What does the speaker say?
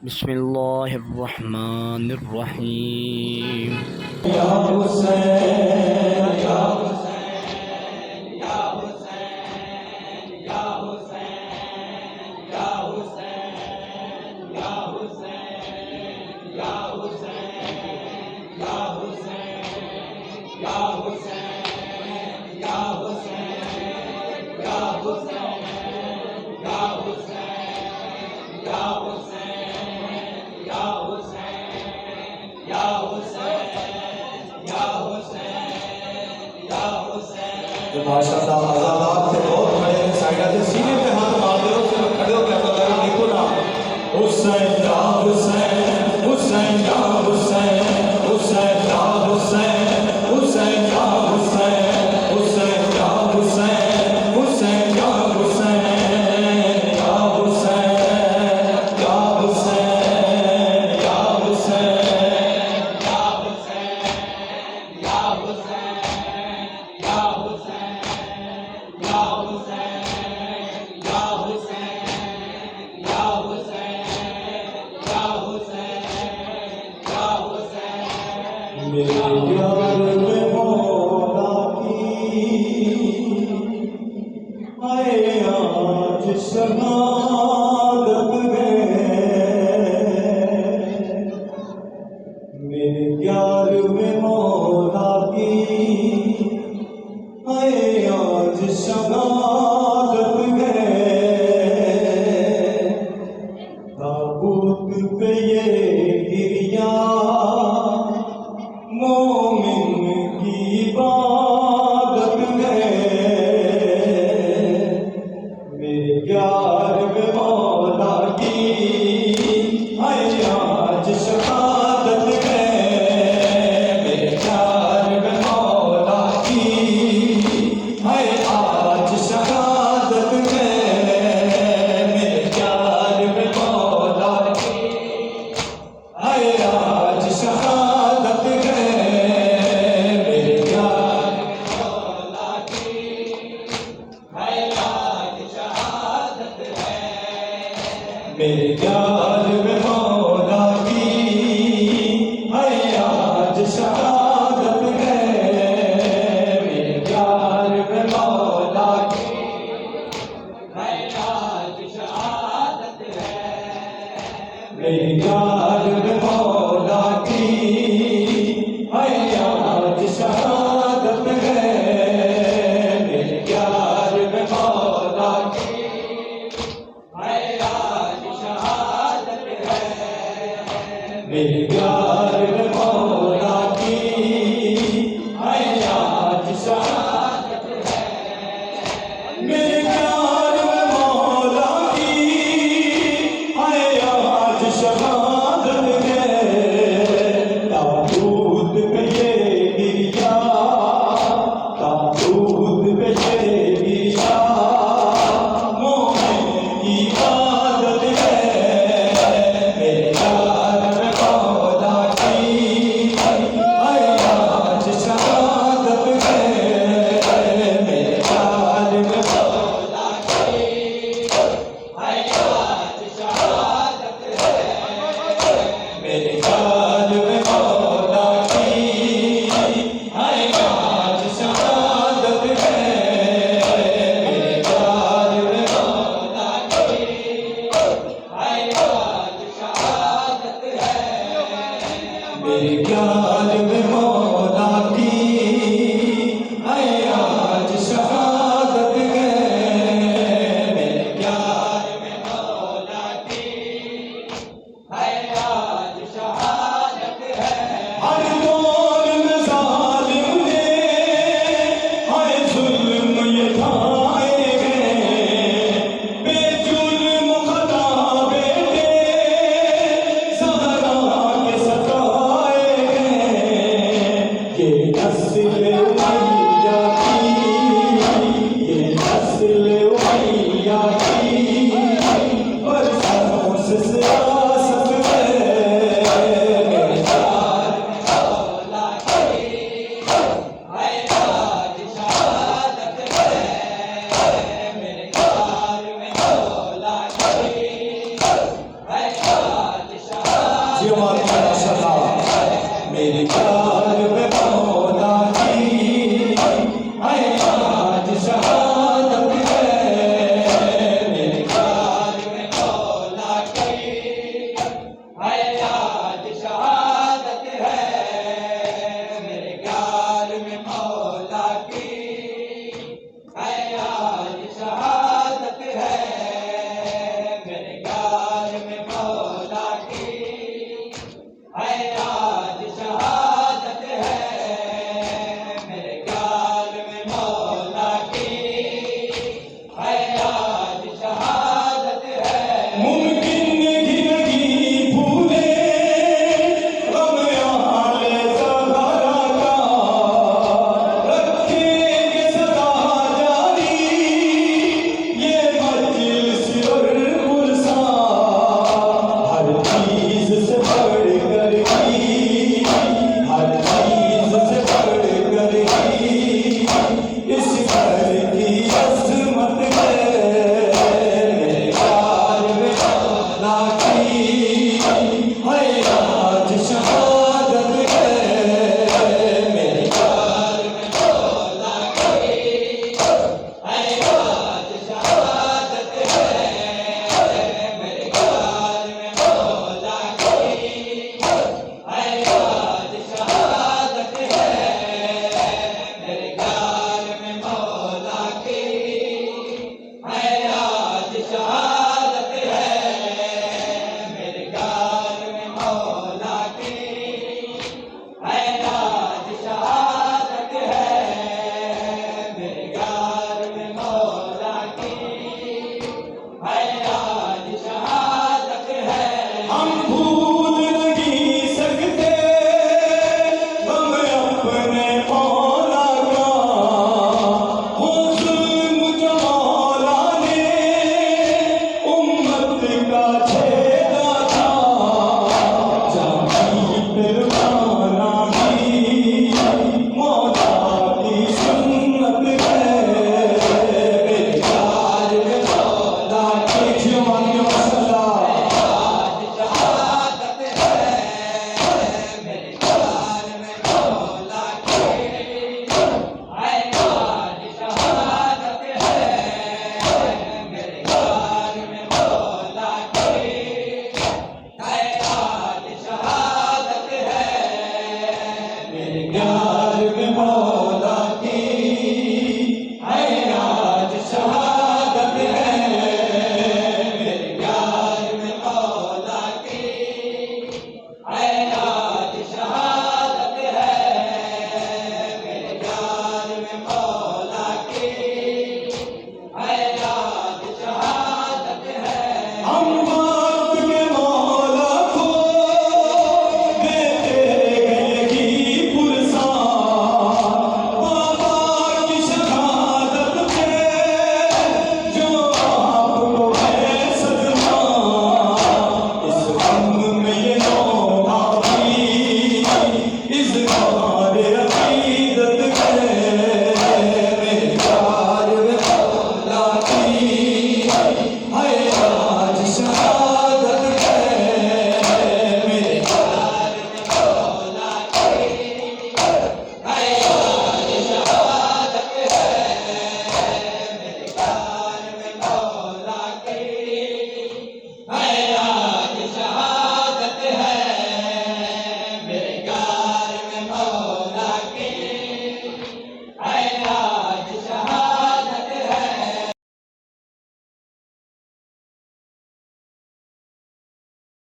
बिस्मिल्लाहिर्रहमानिर्रहीम। या हुसैन या हुसैन या हुसैन या हुसैन या हुसैन या हुसैन या हुसैन या हुसैन या हुसैन या हुसैन या हुसैन या हुसैन या हुसैन या हुसैन या हुसैन या हुसैन या हुसैन। जो माशाअल्लाह आजादात से बहुत खड़े हैं, साइडा से सीने पे हाथ मार दो, सिर्फ खड़े होकर अल्लाह का देखो ना। हुसैन या हुसैन हुसैन या हुसैन हुसैन या हुसैन हुसैन या हुसैन हुसैन या हुसैन हुसैन या हुसैन या हुसैन या हुसैन या हुसैन या हुसैन या हुसैन या हुसैन या हुसैन या हुसैन या हुसैन या हुसैन या हुसैन। मेरे प्यार में मौला की आए आज शहादत में, मेरे प्यार में मौला की आए आज शहादत में। ताबूत पे ये गिरिया मोमिन की इबादत में, मेरे प्यार में मौला की आए आज शहादत में, मेरे प्यार में मौला की आए आज शहादत में, मेरे प्यार में मौला की आए आज शहादत में, मेरे प्यार में मौला की आए आज शहादत है। मेरे प्यार में मौला की आए आज शहादत है, मेरे प्यार में मौला की आए आज शहादत है। मेरे प्यार में मौला की आए आज शहादत है, मेरे प्यार में मौला की आए आज शहादत है। मेरे प्यार में मौला की आए आज शहादत है। मेरे प्यार में मौला की आए आज शहादत है। ताबूत पे ये गिरिया, ताबूत पे ये गिरिया मोमिन की इबादत है। मेरे प्यार में मौला की आए आज शहादत है। मेरे प्यार में मौला की आए आज शहादत है। मेरे प्यार में मौला की आए आज शहादत है। मेरे प्यार में मौला की आए आज शहादत है। मेरे प्यार में मौला की आए आज शहादत है। मेरे प्यार में मौला की आए आज शहादत है। हर दौर में जालिम ने आए जुल्म ये ढाए गए, बेजुल्म खता बेटे ज़हरा के सताए गए। ये हमारी माशाअल्लाह मेरे गाल में मौला की है आज शहादत है मेरे गाल में मौला की है आज शहादत है मेरे गाल में मौला की है आज शहादत है मेरे गाल में मौला की है आज शहादत है मेरे गाल में मौला की है आज शहादत है मुमकिन ही नहीं भूले हम आले ज़हरा का रखेंगे सदा जारी ये मजलिस और गुलसा हर चीज से बढ़कर ही हर चीज से बढ़कर ही इस घर की अज़मत है मेरे गाल में मौला की है आज शहादत है मेरे गाल में मौला की है आज शहादत है मेरे गाल में मौला की है आज शहादत है मेरे गाल में मौला की है आज शहादत है मेरे गाल में मौला की है आज शहादत है मेरे गाल में मौला की है आज शहादत है हम